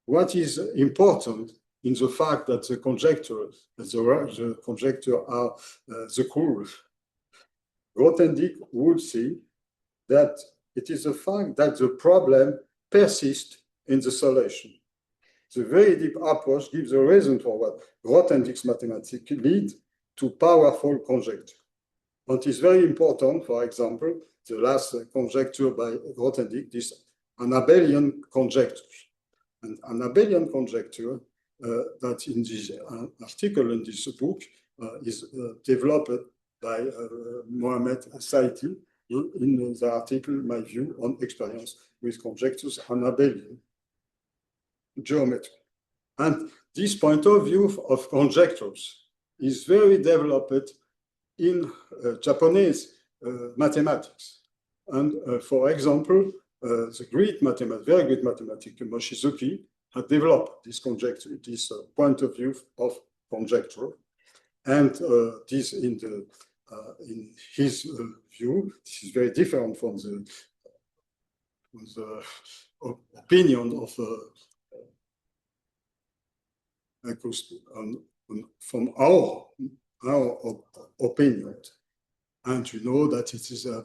what is important in the fact that the conjectures, the conjecture are the core, Grothendieck would see that it is a fact that the problem persists in the solution. The very deep approach gives a reason for what Grothendieck's mathematics lead to powerful conjecture. And it is very important, for example, the last conjecture by Grothendieck, this Abelian conjecture. And an Abelian conjecture that in this article in this book is developed by Mohamed Saïti in the article, My View on Experience with Conjectures and Abelian Geometry. And this point of view of conjectures is very developed in Japanese mathematics. And for example, the great mathematician, very great mathematician Mochizuki had developed this conjecture, this point of view of conjecture, and this in his view, this is very different from the opinion of from our opinion. And you know that it is a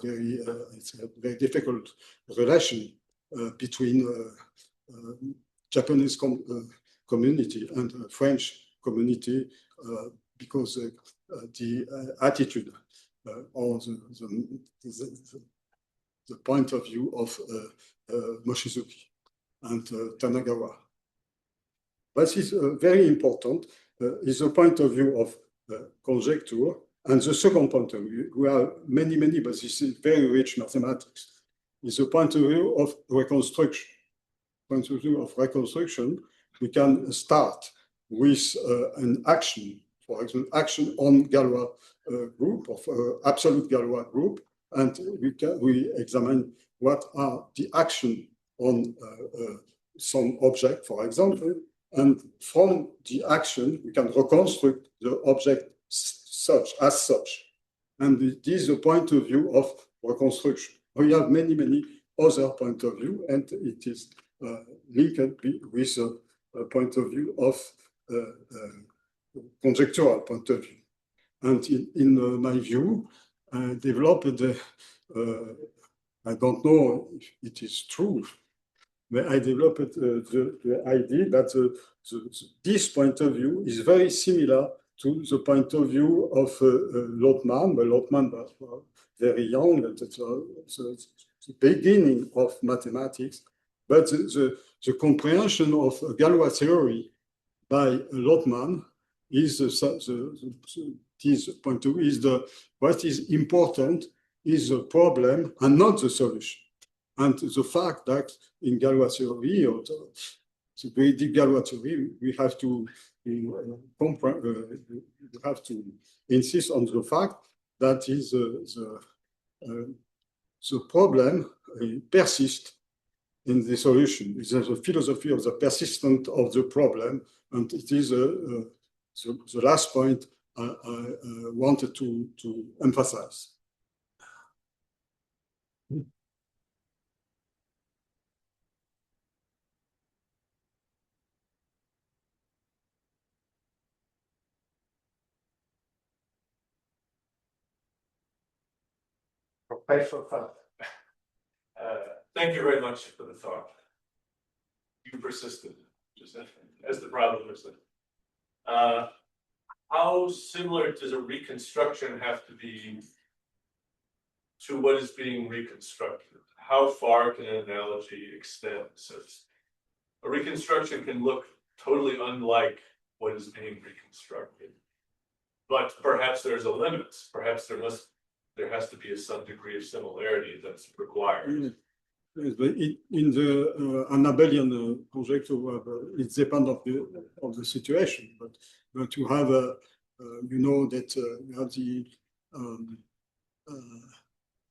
very difficult relation between Japanese community and French community because the attitude or the point of view of Mochizuki and Tanagawa. What is very important is the point of view of conjecture. And the second point of view, we have many, but this is very rich mathematics, is the point of view of reconstruction. Point of view of reconstruction, we can start with an action, for example, action on Galois group, of absolute Galois group, and we examine what are the action on some object, for example, and from the action, we can reconstruct the object as such. And it is the point of view of reconstruction. We have many other points of view, and it is linked with a point of view of conjectural point of view. And in my view, I developed I don't know if it is true, but I developed the idea that this point of view is very similar to the point of view of Lotman, but Lotman was very young, the beginning of mathematics, but the comprehension of Galois theory by Lotman is this point of view is what is important is the problem and not the solution. And the fact that in Galois theory or the basic Galois theory, we have to insist on the fact that is the problem persists in the solution. It's a philosophy of the persistence of the problem, and it is the last point I wanted to emphasize. Professor Felt. Thank you very much for the thought. You persisted, just as the problem is. How similar does a reconstruction have to be to what is being reconstructed? How far can an analogy extend? So a reconstruction can look totally unlike what is being reconstructed, but perhaps there's a limit. Perhaps there has to be some degree of similarity that's required. Yes, but in the Annabellian project, it depends of the situation. But you have you know that you have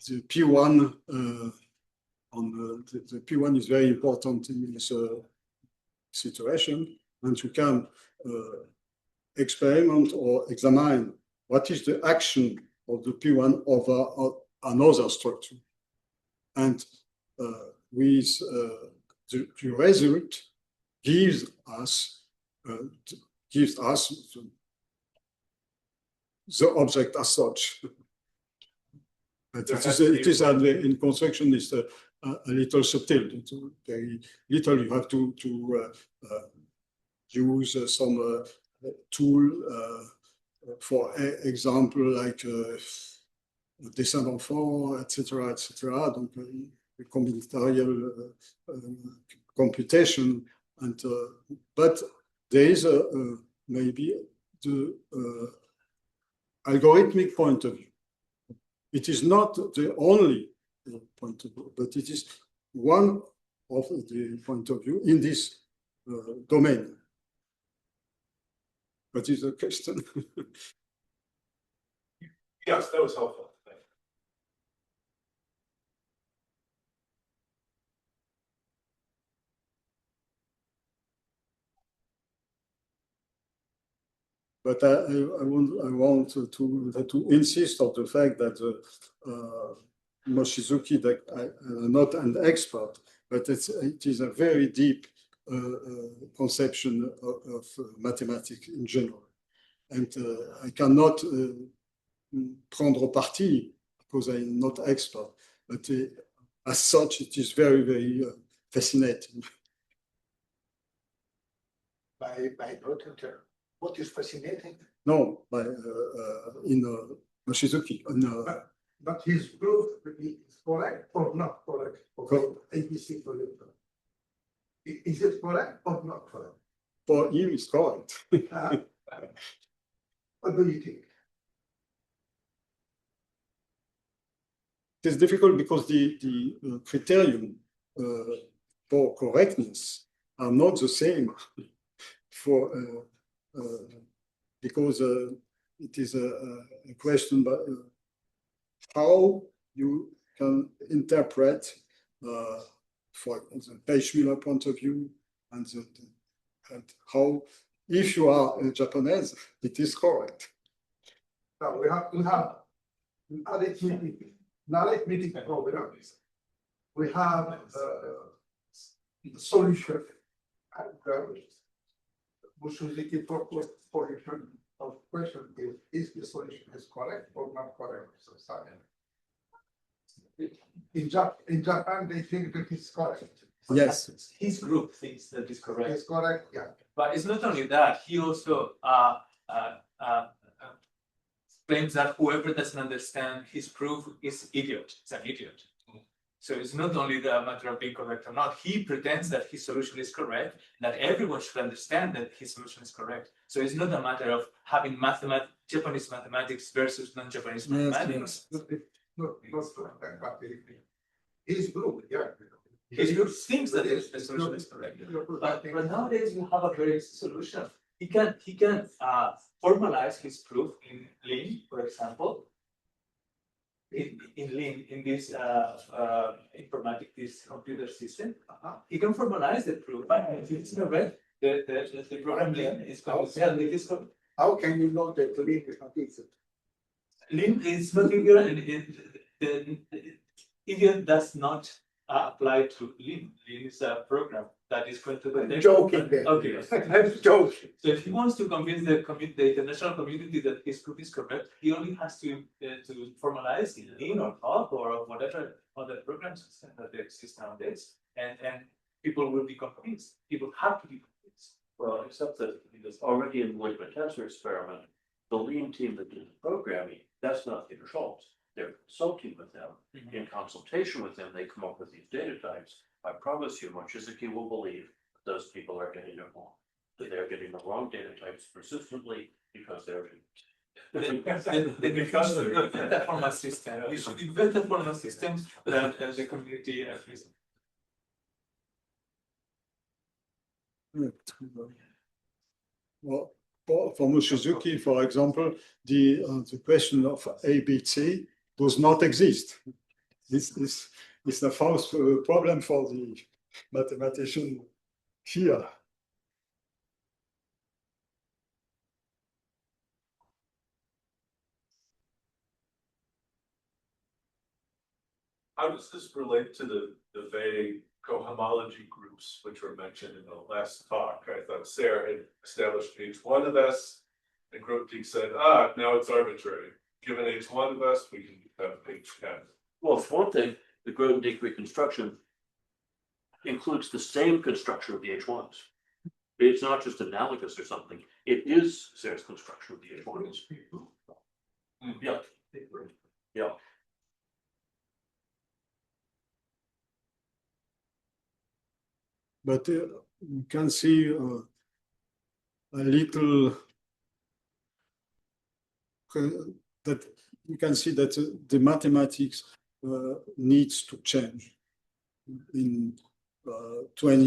the P1 on the P1 is very important in this situation, and you can experiment or examine what is the action of the P1 over another structure, and with the result gives us the object as such. But it is in construction is a little subtle. It's very little. You have to use some tool, for example, like descent d'enfant, etc., etc. Donc, combinatorial computation, and but there is maybe the algorithmic point of view. It is not the only point of view, but it is one of the point of view in this domain. What is the question? Yes, that was helpful. But I want to insist on the fact that Mochizuki, that I'm not an expert, but it is a very deep conception of mathematics in general. And I cannot prendre parti because I'm not expert, but as such, it is very, very fascinating. By Grothendieck. What is fascinating? No, in Mochizuki. But his proof is correct or not correct? Okay, ABC for you. Is it correct or not correct? For him, it's correct. What do you think? It is difficult because the criterion for correctness are not the same for because it is a question about how you can interpret for the Page-Miller point of view and how, if you are a Japanese, it is correct. So we have arithmetic program. We have solution and Mochizuki proposed solution of question is the solution is correct or not correct? So, in Japan, they think that it's correct. Yes. His group thinks that is correct. It's correct, yeah. But it's not only that, he also claims that whoever doesn't understand his proof is idiot. It's an idiot. So it's not only the matter of being correct or not. He pretends that his solution is correct, that everyone should understand that his solution is correct. So it's not a matter of having Japanese mathematics versus non-Japanese mathematics. Not like that, but his group, yeah. His group thinks that the solution is correct. But nowadays you have a very solution. He can formalize his proof in Lean, for example. In Lean, in this this computer system, he can formalize the proof. But if it's correct, the program Lean is going to tell me this. How can you know that Lean is not easy? Lean is not easier, and the idiot does not apply to Lean. Lean is a program that is going to I'm joking there. Okay. I'm joking. So if he wants to convince the international community that his proof is correct, he only has to formalize in Lean or Hop or whatever other programs that exist nowadays, and people will be convinced. People have to be convinced. Well, except that because already in the liquid tensor experiment, the Lean team that did the programming, that's not Peter Schultz. They're consulting with them. In consultation with them, they come up with these data types. I promise you, Mochizuki will believe that those people are getting it wrong. That they're getting the wrong data types persistently because they're because the formal system. We should invent the formal system that the community agrees. Well, for Mochizuki, for example, the question of ABC does not exist. This is a false problem for the mathematician here. How does this relate to the vague cohomology groups which were mentioned in the last talk? I thought Sarah had established H1 of S, and Grothendieck said, now it's arbitrary. Given H1 of S, we can have H10. Well, for one thing, the Grothendieck reconstruction includes the same construction of the H1s. It's not just analogous or something. It is Sarah's construction of the H1s. Yeah. Yeah. But you can see a little that you can see that the mathematics needs to change in 20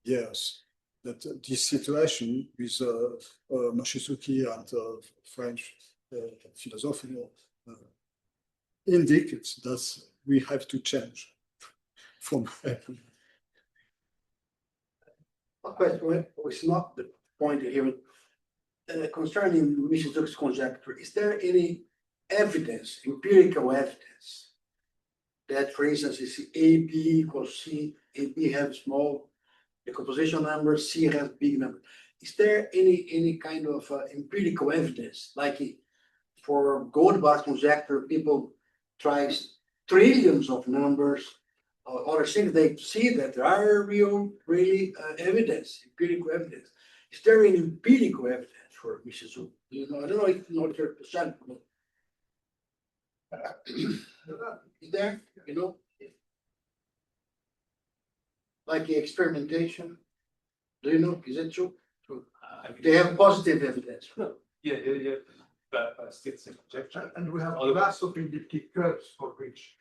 years. That this situation with Mochizuki and French philosophy indicates that we have to change from. Question was not the point here. Concerning Mochizuki's conjecture, is there any evidence, empirical evidence, that, for instance, is AB equals C, AB has small decomposition number, C has big number? Is there any kind of empirical evidence, like for Goldbach's conjecture, people try trillions of numbers, other things, they see that there are really evidence, empirical evidence. Is there any empirical evidence for Mochizuki? You know, I don't know if you know 30%. Is there, you know, like experimentation? Do you know? Is it true? They have positive evidence. Yeah. But still it's a conjecture. And we have lots of elliptic curves for which.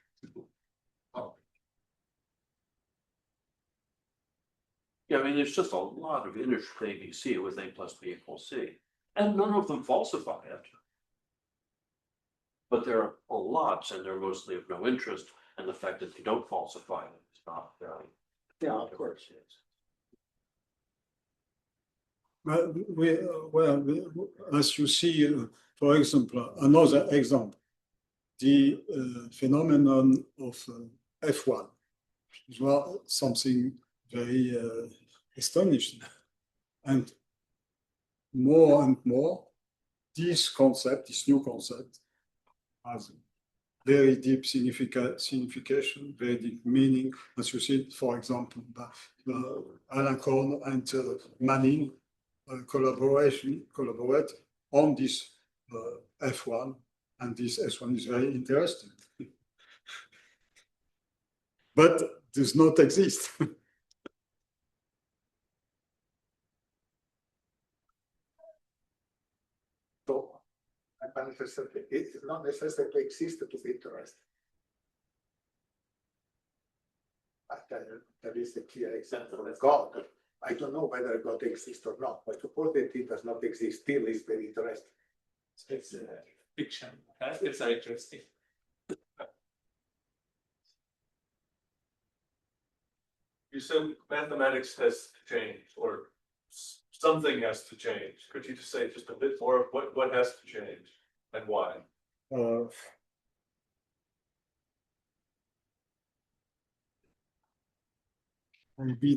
Yeah, I mean, there's just a lot of integers for ABC with A plus B equals C, and none of them falsify it. But there are a lot, and they're mostly of no interest, and the fact that they don't falsify it is not very. Yeah, of course. As you see, for example, another example, the phenomenon of F1 is something very astonishing, and more, this new concept, has very deep signification, very deep meaning. As you see, for example, Alan Korn and Manning collaborate on this F1, and this S1 is very interesting. But does not exist. So, it is not necessarily exist to be interesting. But there is a clear example of God. I don't know whether God exists or not, but suppose that it does not exist, still is very interesting. It's fiction. It's very interesting. You said mathematics has to change, or something has to change. Could you just say just a bit more of what has to change and why? Maybe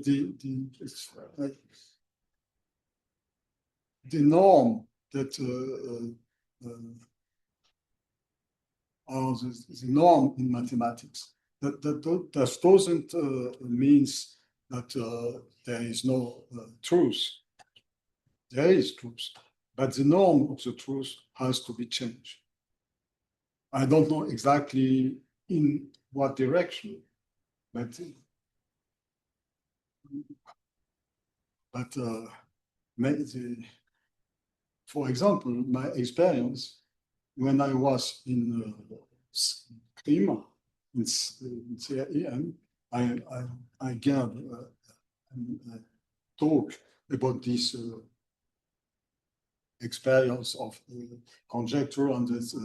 the norm that or the norm in mathematics that doesn't means that there is no truth. There is truth, but the norm of the truth has to be changed. I don't know exactly in what direction, but for example, my experience when I was in Prima, in CIE, I gave a talk about this experience of conjecture and this,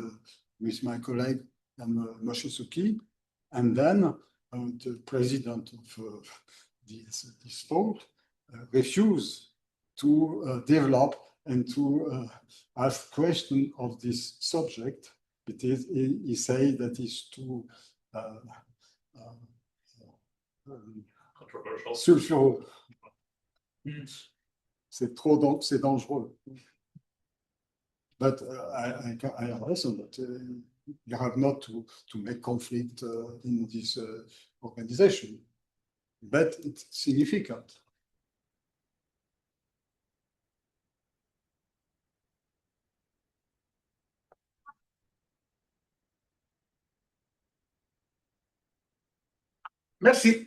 with my colleague Moshe, and then the president of this talk refused to develop and to ask questions of this subject. It is, he said that it's too Controversial. sulfureux. C'est dangereux. But I listen that you have not to make conflict in this organization, but it's significant. Merci.